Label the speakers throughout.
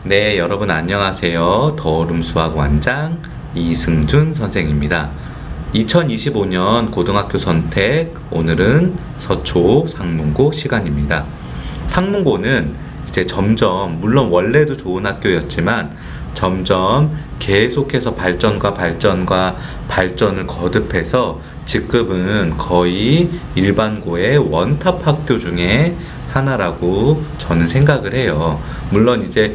Speaker 1: 네, 여러분 안녕하세요. 더오름 수학 완장 이승준 선생입니다. 2025년 고등학교 선택, 오늘은 서초 상문고 시간입니다. 상문고는 이제 점점, 물론 원래도 좋은 학교였지만 점점 계속해서 발전과 발전을 거듭해서 직급은 거의 일반고의 원탑 학교 중에 하나라고 저는 생각을 해요. 물론 제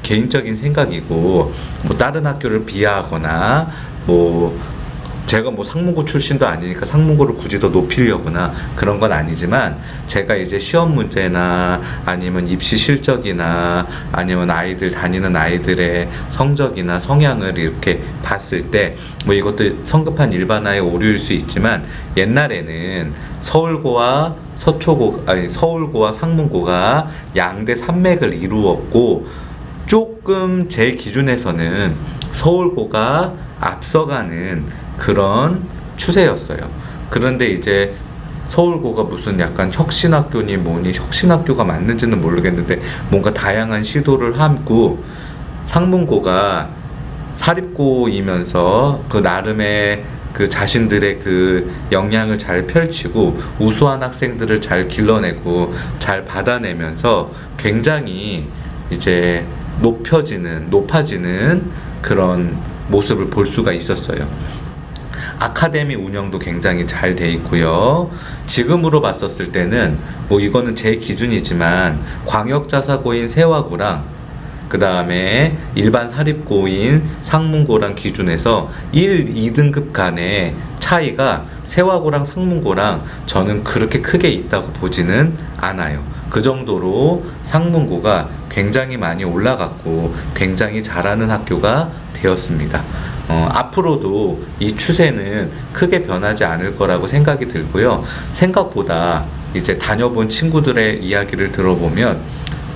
Speaker 1: 개인적인 생각이고, 다른 학교를 비하하거나, 제가 상문고 출신도 아니니까 상문고를 굳이 더 높이려거나 그런 건 아니지만, 제가 시험 문제나 아니면 입시 실적이나 아니면 다니는 아이들의 성적이나 성향을 이렇게 봤을 때, 이것도 성급한 일반화의 오류일 수 있지만, 옛날에는 서울고와 서울고와 상문고가 양대 산맥을 이루었고, 조금 제 기준에서는 서울고가 앞서가는 그런 추세였어요. 그런데 서울고가 무슨 약간 혁신학교니 뭐니, 혁신학교가 맞는지는 모르겠는데 뭔가 다양한 시도를 하고, 상문고가 사립고이면서 그 나름의 그 자신들의 그 역량을 잘 펼치고 우수한 학생들을 잘 길러내고 잘 받아내면서 굉장히 높아지는 그런 모습을 볼 수가 있었어요. 아카데미 운영도 굉장히 잘 돼 있고요. 지금으로 봤었을 때는 이거는 제 기준이지만 광역자사고인 세화고랑 그 다음에 일반 사립고인 상문고랑 기준에서 1, 2등급 간의 차이가 세화고랑 상문고랑 저는 그렇게 크게 있다고 보지는 않아요. 그 정도로 상문고가 굉장히 많이 올라갔고 굉장히 잘하는 학교가 되었습니다. 앞으로도 이 추세는 크게 변하지 않을 거라고 생각이 들고요. 생각보다 다녀본 친구들의 이야기를 들어보면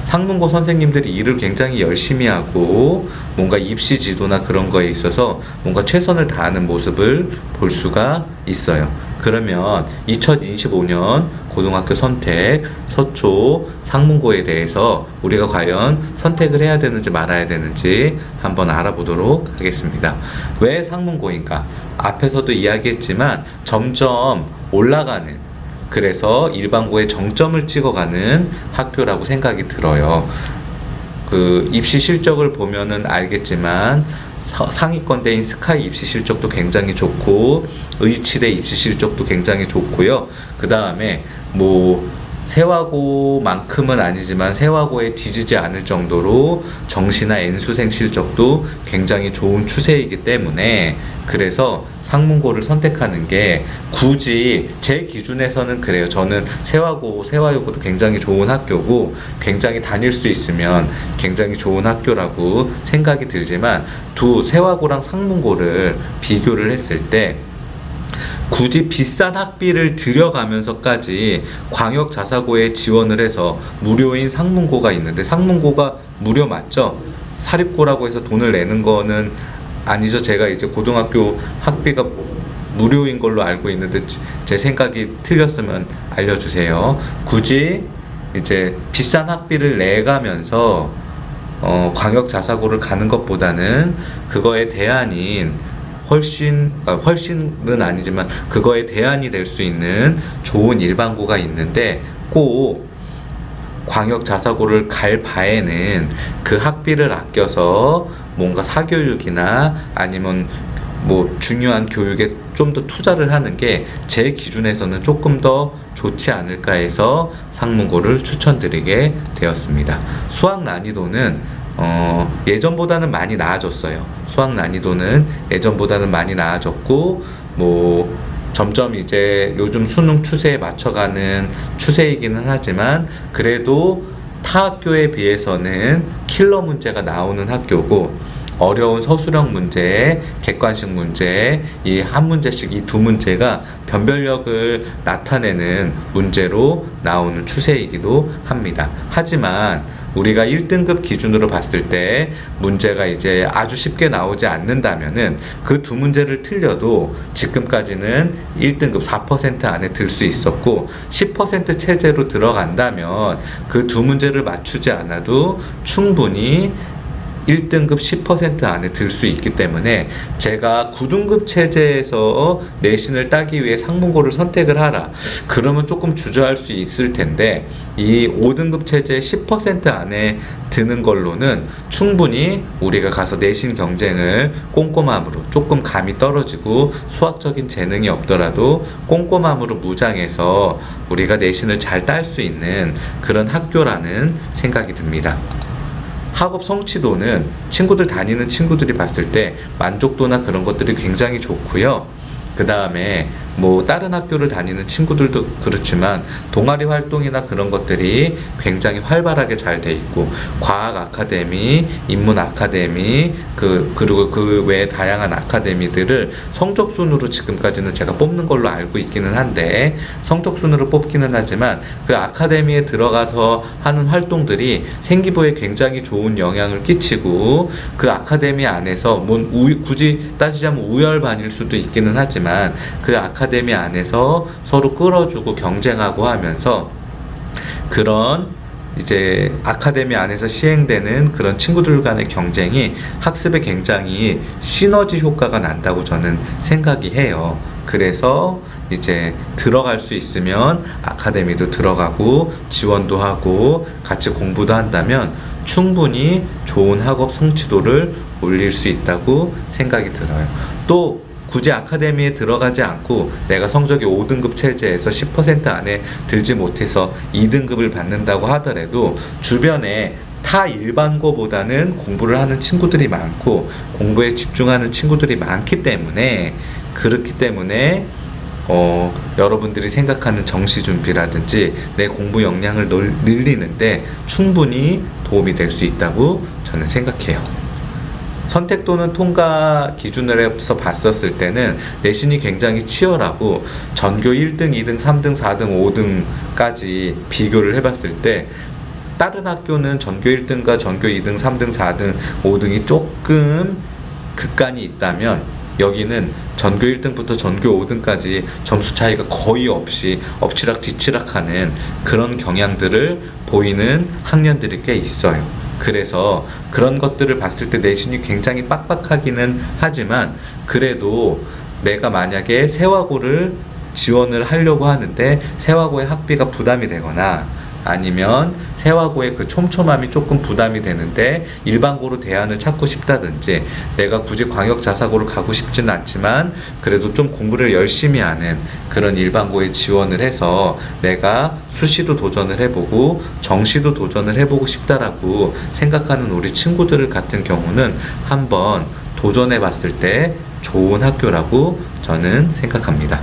Speaker 1: 상문고 선생님들이 일을 굉장히 열심히 하고 뭔가 입시 지도나 그런 거에 있어서 뭔가 최선을 다하는 모습을 볼 수가 있어요. 그러면 2025년 고등학교 선택 서초 상문고에 대해서 우리가 과연 선택을 해야 되는지 말아야 되는지 한번 알아보도록 하겠습니다. 왜 상문고인가? 앞에서도 이야기했지만 점점 올라가는, 그래서 일반고의 정점을 찍어가는 학교라고 생각이 들어요. 그 입시 실적을 보면은 알겠지만 상위권대인 스카이 입시 실적도 굉장히 좋고 의치대 입시 실적도 굉장히 좋고요. 그 다음에 세화고만큼은 아니지만 세화고에 뒤지지 않을 정도로 정시나 N수생 실적도 굉장히 좋은 추세이기 때문에, 그래서 상문고를 선택하는 게 굳이 제 기준에서는 그래요. 저는 세화고도 굉장히 좋은 학교고 굉장히 다닐 수 있으면 굉장히 좋은 학교라고 생각이 들지만, 세화고랑 상문고를 비교를 했을 때 굳이 비싼 학비를 들여가면서까지 광역자사고에 지원을 해서 무료인 상문고가 있는데, 상문고가 무료 맞죠? 사립고라고 해서 돈을 내는 거는 아니죠. 제가 고등학교 학비가 무료인 걸로 알고 있는데 제 생각이 틀렸으면 알려주세요. 굳이 비싼 학비를 내가면서 광역자사고를 가는 것보다는 그거에 대안인 훨씬은 아니지만 그거에 대안이 될 수 있는 좋은 일반고가 있는데, 꼭 광역자사고를 갈 바에는 그 학비를 아껴서 뭔가 사교육이나 아니면 중요한 교육에 좀 더 투자를 하는 게 제 기준에서는 조금 더 좋지 않을까 해서 상문고를 추천드리게 되었습니다. 수학 난이도는 예전보다는 많이 나아졌어요. 수학 난이도는 예전보다는 많이 나아졌고, 점점 요즘 수능 추세에 맞춰가는 추세이기는 하지만, 그래도 타 학교에 비해서는 킬러 문제가 나오는 학교고, 어려운 서술형 문제, 객관식 문제, 이 한 문제씩 이 두 문제가 변별력을 나타내는 문제로 나오는 추세이기도 합니다. 하지만 우리가 1등급 기준으로 봤을 때 문제가 이제 아주 쉽게 나오지 않는다면은 그 두 문제를 틀려도 지금까지는 1등급 4% 안에 들 수 있었고 10% 체제로 들어간다면 그 두 문제를 맞추지 않아도 충분히 1등급 10% 안에 들 수 있기 때문에 제가 9등급 체제에서 내신을 따기 위해 상문고를 선택을 하라. 그러면 조금 주저할 수 있을 텐데 이 5등급 체제 10% 안에 드는 걸로는 충분히 우리가 가서 내신 경쟁을 꼼꼼함으로 조금 감이 떨어지고 수학적인 재능이 없더라도 꼼꼼함으로 무장해서 우리가 내신을 잘 딸 수 있는 그런 학교라는 생각이 듭니다. 학업 성취도는 친구들 다니는 친구들이 봤을 때 만족도나 그런 것들이 굉장히 좋고요. 그 다음에 뭐 다른 학교를 다니는 친구들도 그렇지만 동아리 활동이나 그런 것들이 굉장히 활발하게 잘 돼 있고 과학 아카데미, 인문 아카데미 그리고 그 외에 다양한 아카데미들을 성적 순으로 지금까지는 제가 뽑는 걸로 알고 있기는 한데 성적 순으로 뽑기는 하지만 그 아카데미에 들어가서 하는 활동들이 생기부에 굉장히 좋은 영향을 끼치고 그 아카데미 안에서 뭐 굳이 따지자면 우열반일 수도 있기는 하지만 그 아카데미 안에서 서로 끌어주고 경쟁하고 하면서 그런 이제 아카데미 안에서 시행되는 그런 친구들 간의 경쟁이 학습에 굉장히 시너지 효과가 난다고 저는 생각이 해요. 그래서 이제 들어갈 수 있으면 아카데미도 들어가고 지원도 하고 같이 공부도 한다면 충분히 좋은 학업 성취도를 올릴 수 있다고 생각이 들어요. 또 굳이 아카데미에 들어가지 않고 내가 성적이 5등급 체제에서 10% 안에 들지 못해서 2등급을 받는다고 하더라도 주변에 타 일반고보다는 공부를 하는 친구들이 많고 공부에 집중하는 친구들이 많기 때문에 그렇기 때문에 여러분들이 생각하는 정시 준비라든지 내 공부 역량을 늘리는데 충분히 도움이 될 수 있다고 저는 생각해요. 선택 또는 통과 기준으로 해서 봤었을 때는 내신이 굉장히 치열하고 전교 1등, 2등, 3등, 4등, 5등까지 비교를 해봤을 때 다른 학교는 전교 1등과 전교 2등, 3등, 4등, 5등이 조금 극간이 있다면 여기는 전교 1등부터 전교 5등까지 점수 차이가 거의 없이 엎치락 뒤치락하는 그런 경향들을 보이는 학년들이 꽤 있어요. 그래서 그런 것들을 봤을 때 내신이 굉장히 빡빡하기는 하지만 그래도 내가 만약에 세화고를 지원을 하려고 하는데 세화고의 학비가 부담이 되거나 아니면 세화고의 그 촘촘함이 조금 부담이 되는데 일반고로 대안을 찾고 싶다든지 내가 굳이 광역자사고를 가고 싶지는 않지만 그래도 좀 공부를 열심히 하는 그런 일반고에 지원을 해서 내가 수시도 도전을 해보고 정시도 도전을 해보고 싶다라고 생각하는 우리 친구들 같은 경우는 한번 도전해 봤을 때 좋은 학교라고 저는 생각합니다.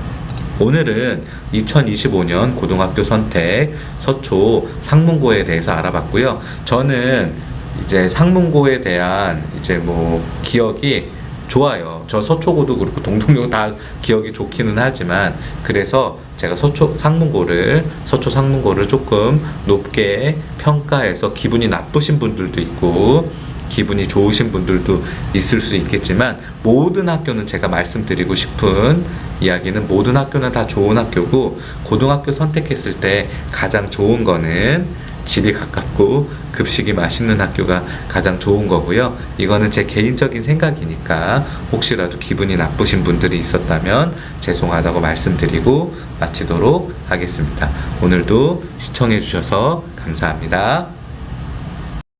Speaker 1: 오늘은 2025년 고등학교 선택 서초 상문고에 대해서 알아봤고요. 저는 이제 상문고에 대한 이제 뭐 기억이 좋아요. 저 서초고도 그렇고 동동여고 다 기억이 좋기는 하지만 그래서 제가 서초 상문고를 조금 높게 평가해서 기분이 나쁘신 분들도 있고 기분이 좋으신 분들도 있을 수 있겠지만 모든 학교는 제가 말씀드리고 싶은 이야기는 모든 학교는 다 좋은 학교고 고등학교 선택했을 때 가장 좋은 거는 집이 가깝고 급식이 맛있는 학교가 가장 좋은 거고요. 이거는 제 개인적인 생각이니까 혹시라도 기분이 나쁘신 분들이 있었다면 죄송하다고 말씀드리고 마치도록 하겠습니다. 오늘도 시청해 주셔서 감사합니다.